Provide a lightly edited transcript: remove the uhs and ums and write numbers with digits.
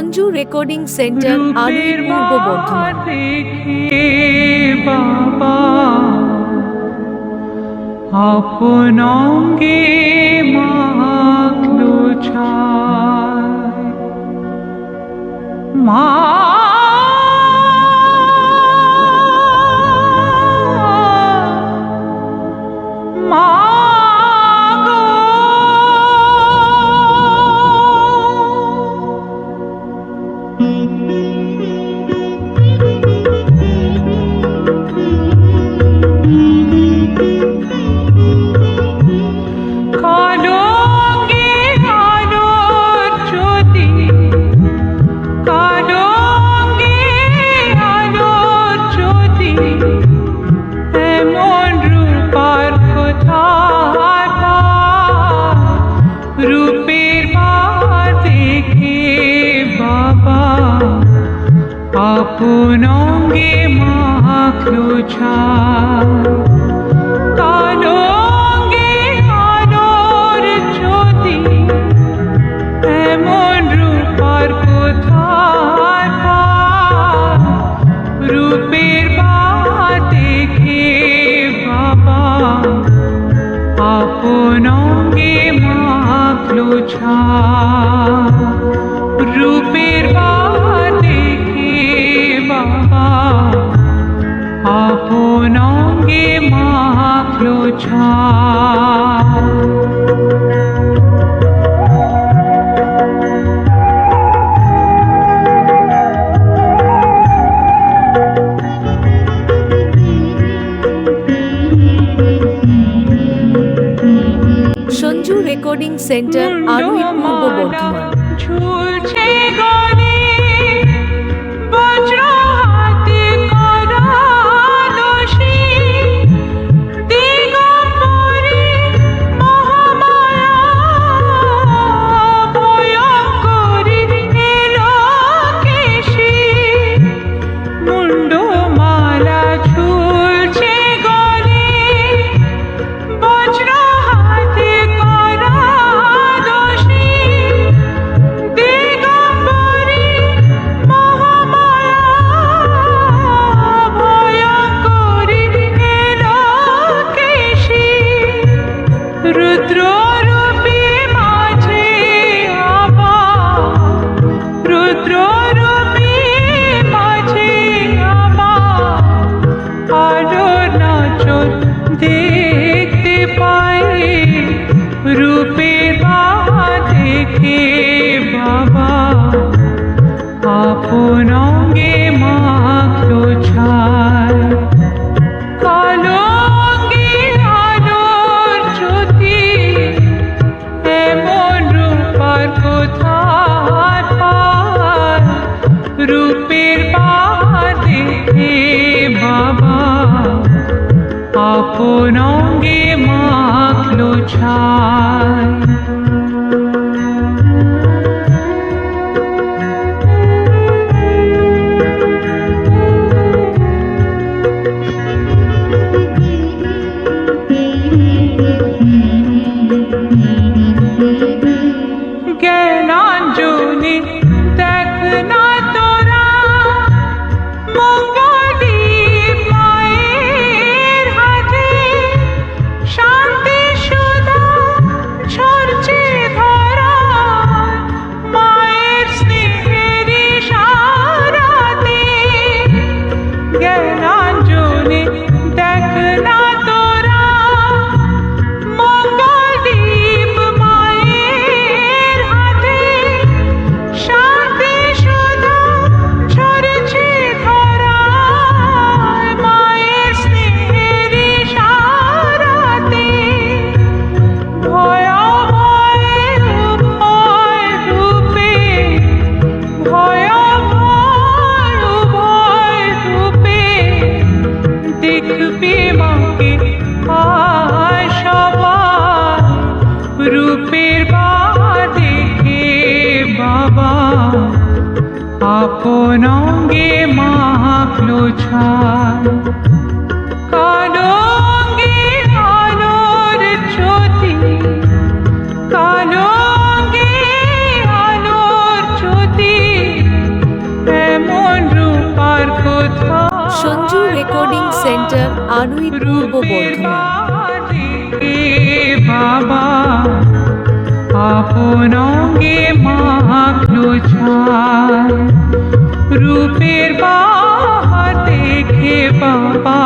Sanju recording centre আরুই পূর্ব বর্ধমান। বাবা আপন অঙ্গে মাখলো ছায় মা আপন অঙ্গে মাখলো ছায় কালো অঙ্গে আলোর জ্যোতি এমন রূপার কোথায় পায় রূপের বাহার দেখে বাবা আপন অঙ্গে মাখলো ছায় রূপের বাহার দেখে বাবা আপন অঙ্গে মাখলো ছায় সঞ্জু রেকর্ডিং সেন্টার আরুই পূর্ব বর্ধমান। ঝুলছে গলে বজ্র হাতে করা দোষী দিগম্বরী মহামায়া ভয়ঙ্করী এলোকেশী মুন্ডমালা ঝুলছে গলে বজ্র হাতে করা দোষী দিগম্বরী মহামায়া ভয়ঙ্করী এলোকেশী রুদ্ররূপী মাঝে আবার রুদ্ররূপী মাঝে আবার আলোর নাচন দেখতে পাই রূপের বাহার দেখে বাবা আপন অঙ্গে মাখলো ছায় কালো অঙ্গে আলোর জ্যোতি এমন রূপার কোথায় পায় রূপের বাহার দেখে বাবা আপন অঙ্গে মাখলো ছায় জ্ঞানাঞ্জলি দেখ না তোরা মঙ্গলদীপ মায়ের হাতে শান্তি সুধা ঝরছে ধরা মায়ের স্নেহের ইশারাতে জ্ঞানাঞ্জলি দেখ না তোরা মঙ্গলদীপ মায়ের হাতে শান্তি সুধা ঝরছে ধরা মায়ের স্নেহের ইশারাতে ভয়াবহ উভয় রূপে ভয়াবহ উভয় রূপে দেখবে মাকে আয় সবাই রূপের বাহার দেখে বাবা আপন অঙ্গে মাখলো ছায় কালো অঙ্গে আলোর জ্যোতি কালো অঙ্গে আলোর জ্যোতি কোথায় সঞ্জু রেকর্ডিং সেন্টার আনুই পূর্ব বর্ধমান। হে বাবা আপন অঙ্গে মাখলো ছায় রূপের বাহার দেখে বাবা